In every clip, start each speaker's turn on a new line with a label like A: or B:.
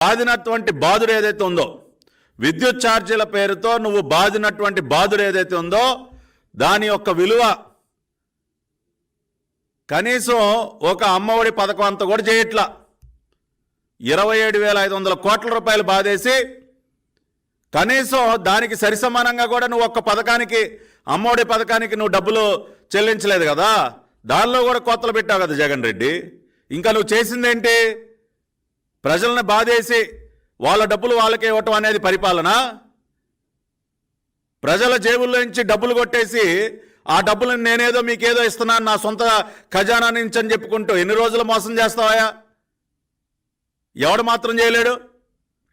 A: బాదినటువంటి బాదుడు ఏదైతే ఉందో, విద్యుత్ ఛార్జీల పేరుతో నువ్వు బాదినటువంటి బాదుడు ఏదైతే ఉందో దాని యొక్క విలువ కనీసం ఒక అమ్మఒడి పథకం అంత కూడా చేయట్లా. 27,500 కోట్ల రూపాయలు బాధేసి కనీసం దానికి సరిసమానంగా కూడా నువ్వు ఒక్క పథకానికి, అమ్మఒడి పథకానికి నువ్వు డబ్బులు చెల్లించలేదు కదా. దానిలో కూడా కోతలు పెట్టావు కదా జగన్ రెడ్డి. ఇంకా నువ్వు చేసిందేంటి? ప్రజల్ని బాధేసి వాళ్ళ డబ్బులు వాళ్ళకే ఇవ్వటం అనేది పరిపాలన? ప్రజల జేబుల్లో నుంచి డబ్బులు కొట్టేసి ఆ డబ్బులను నేనేదో మీకేదో ఇస్తున్నాను నా సొంత ఖజానా నుంచి అని చెప్పుకుంటూ ఎన్ని రోజులు మోసం చేస్తావా? ఎవడు మాత్రం చేయలేడు.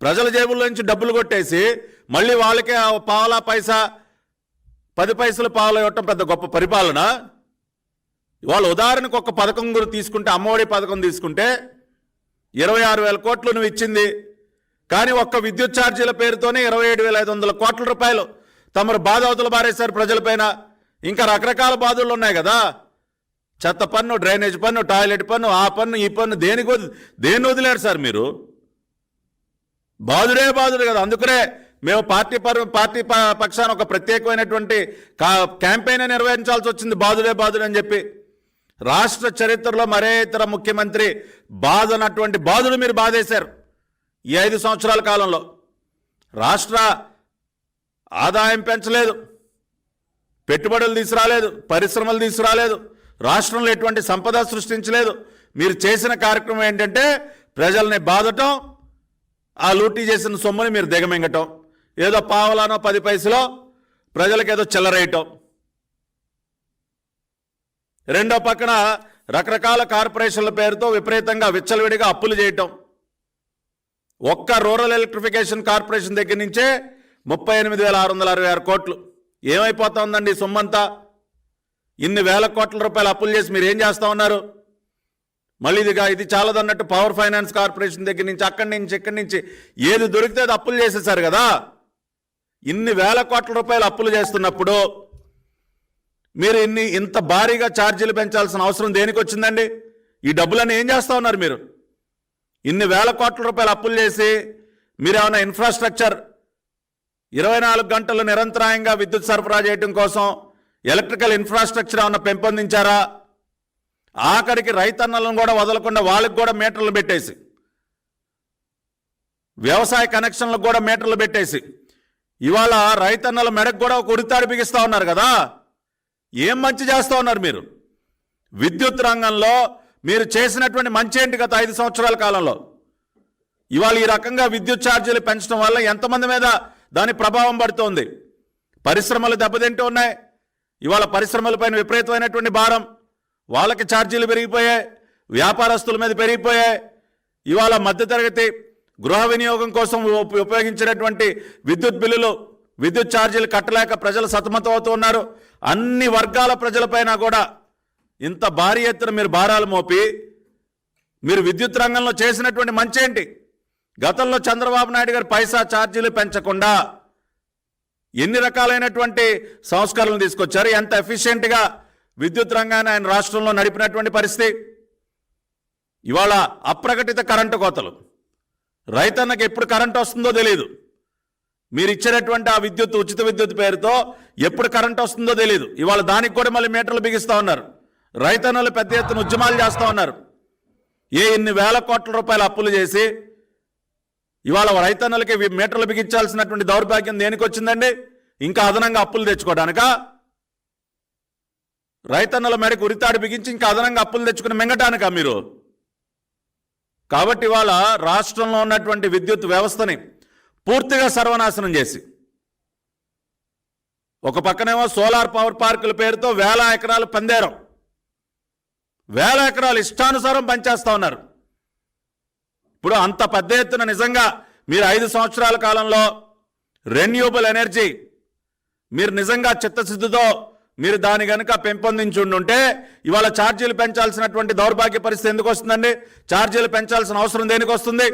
A: ప్రజల జేబుల్లో నుంచి డబ్బులు కొట్టేసి మళ్ళీ వాళ్ళకే పావలా పైసా 10 పైసలు పావలా ఇవ్వటం పెద్ద గొప్ప పరిపాలన? వాళ్ళు ఉదాహరణకు ఒక పథకం కూడా తీసుకుంటే, అమ్మఒడి పథకం తీసుకుంటే 26,000 కోట్లు నువ్వు ఇచ్చింది. కానీ ఒక్క విద్యుత్ ఛార్జీల పేరుతోనే 27,500 కోట్ల రూపాయలు తమరు బాధ అవతల బారేశారు ప్రజలపైన. ఇంకా రకరకాల బాధలు ఉన్నాయి కదా. చెత్త పన్ను, డ్రైనేజ్ పన్ను, టాయిలెట్ పన్ను, ఆ పన్ను, ఈ పన్ను, దేన్ని వదిలేరు సార్ మీరు? బాధుడే బాధుడు కదా. అందుకనే మేము పార్టీ పక్షాన ఒక ప్రత్యేకమైనటువంటి క్యాంపెయిన్ నిర్వహించాల్సి వచ్చింది, బాధుడే బాధుడు అని చెప్పి. రాష్ట్ర చరిత్రలో మరే ఇతర ముఖ్యమంత్రి బాధనటువంటి బాధుడు మీరు బాధేశారు ఈ 5 సంవత్సరాల కాలంలో. రాష్ట్ర ఆదాయం పెంచలేదు, పెట్టుబడులు తీసుకురాలేదు, పరిశ్రమలు తీసుకురాలేదు, రాష్ట్రంలో ఎటువంటి సంపద సృష్టించలేదు. మీరు చేసిన కార్యక్రమం ఏంటంటే ప్రజల్ని బాధటం, ఆ లూటీ చేసిన సొమ్ముని మీరు దిగమింగటం, ఏదో పావలానో 10 పైసలో ప్రజలకు ఏదో చిల్లరేయటం. రెండో పక్కన రకరకాల కార్పొరేషన్ల పేరుతో విపరీతంగా విచ్చలవిడిగా అప్పులు చేయటం. ఒక్క రూరల్ ఎలక్ట్రిఫికేషన్ కార్పొరేషన్ దగ్గర నుంచే 38,666 కోట్లు. ఏమైపోతా ఉందండి ఈ సొమ్మంతా? ఇన్ని వేల కోట్ల రూపాయలు అప్పులు చేసి మీరు ఏం చేస్తూ ఉన్నారు? మళ్ళీ ఇది చాలదన్నట్టు పవర్ ఫైనాన్స్ కార్పొరేషన్ దగ్గర నుంచి, అక్కడి నుంచి, ఇక్కడి నుంచి ఏది దొరికితే అది అప్పులు చేసేసారు కదా. ఇన్ని వేల కోట్ల రూపాయలు అప్పులు చేస్తున్నప్పుడు మీరు ఇంత భారీగా ఛార్జీలు పెంచాల్సిన అవసరం దేనికి వచ్చిందండి? ఈ డబ్బులన్నీ ఏం చేస్తూ ఉన్నారు మీరు? ఇన్ని వేల కోట్ల రూపాయలు అప్పులు చేసి మీరు ఏమైనా ఇన్ఫ్రాస్ట్రక్చర్ 24 గంటలు నిరంతరాయంగా విద్యుత్ సరఫరా చేయడం కోసం ఎలక్ట్రికల్ ఇన్ఫ్రాస్ట్రక్చర్ ఏమైనా పెంపొందించారా? ఆఖరికి రైతన్నలను కూడా వదలకుండా వాళ్ళకి కూడా మీటర్లు పెట్టేసి, వ్యవసాయ కనెక్షన్లకు కూడా మీటర్లు పెట్టేసి ఇవాళ రైతన్నల మెడకు కూడా ఒక ఉరితాడు బిగిస్తూ ఉన్నారు కదా. ఏం మంచి చేస్తూ ఉన్నారు మీరు? విద్యుత్ రంగంలో మీరు చేసినటువంటి మంచి ఏంటి గత 5 సంవత్సరాల కాలంలో? ఇవాళ ఈ రకంగా విద్యుత్ ఛార్జీలు పెంచడం వల్ల ఎంతమంది మీద దాని ప్రభావం పడుతోంది? పరిశ్రమలు దెబ్బతింటూ ఉన్నాయి. ఇవాళ పరిశ్రమలపైన విపరీతమైనటువంటి భారం, వాళ్ళకి ఛార్జీలు పెరిగిపోయాయి, వ్యాపారస్తుల మీద పెరిగిపోయాయి. ఇవాళ మధ్యతరగతి గృహ వినియోగం కోసం ఉపయోగించినటువంటి విద్యుత్ బిల్లులు, విద్యుత్ ఛార్జీలు కట్టలేక ప్రజలు సతమతం అవుతూ ఉన్నారు. అన్ని వర్గాల ప్రజలపైన కూడా ఇంత భారీ ఎత్తున మీరు భారాలు మోపి మీరు విద్యుత్ రంగంలో చేసినటువంటి మంచి ఏంటి? గతంలో చంద్రబాబు నాయుడు గారు పైసా ఛార్జీలు పెంచకుండా ఎన్ని రకాలైనటువంటి సంస్కరణలు తీసుకొచ్చారు? ఎంత ఎఫిషియెంట్గా విద్యుత్ రంగాన్ని ఆయన రాష్ట్రంలో నడిపినటువంటి పరిస్థితి. ఇవాళ అప్రకటిత కరెంటు కోతలు, రైతన్నకి ఎప్పుడు కరెంటు వస్తుందో తెలియదు. మీరు ఇచ్చినటువంటి ఆ విద్యుత్, ఉచిత విద్యుత్ పేరుతో ఎప్పుడు కరెంటు వస్తుందో తెలియదు. ఇవాళ దానికి కూడా మళ్ళీ మీటర్లు బిగిస్తూ ఉన్నారు. రైతన్నలు పెద్ద ఎత్తున ఉద్యమాలు చేస్తూ ఉన్నారు. ఇన్ని వేల కోట్ల రూపాయలు అప్పులు చేసి ఇవాళ రైతన్నలకి మీటర్లు బిగించాల్సినటువంటి దౌర్భాగ్యం దేనికి వచ్చిందండి? ఇంకా అదనంగా అప్పులు తెచ్చుకోవడానికా? రైతన్నల మేరకు ఉరితాడు బిగించి ఇంకా అదనంగా అప్పులు తెచ్చుకుని మింగటానికా మీరు? కాబట్టి ఇవాళ రాష్ట్రంలో ఉన్నటువంటి విద్యుత్ వ్యవస్థని పూర్తిగా సర్వనాశనం చేసి, ఒక పక్కనేమో సోలార్ పవర్ పార్కుల పేరుతో 1000 ఎకరాలు పందేరం, 1000 ఎకరాలు ఇష్టానుసారం పనిచేస్తూ ఉన్నారు. ఇప్పుడు అంత పెద్ద ఎత్తున నిజంగా మీరు 5 సంవత్సరాల కాలంలో రెన్యూబుల్ ఎనర్జీ మీరు నిజంగా చిత్తశుద్ధితో మీరు దాని కనుక పెంపొందించి ఉండుంటే ఇవాళ ఛార్జీలు పెంచాల్సినటువంటి దౌర్భాగ్య పరిస్థితి ఎందుకు వస్తుందండి? ఛార్జీలు పెంచాల్సిన అవసరం దేనికి వస్తుంది?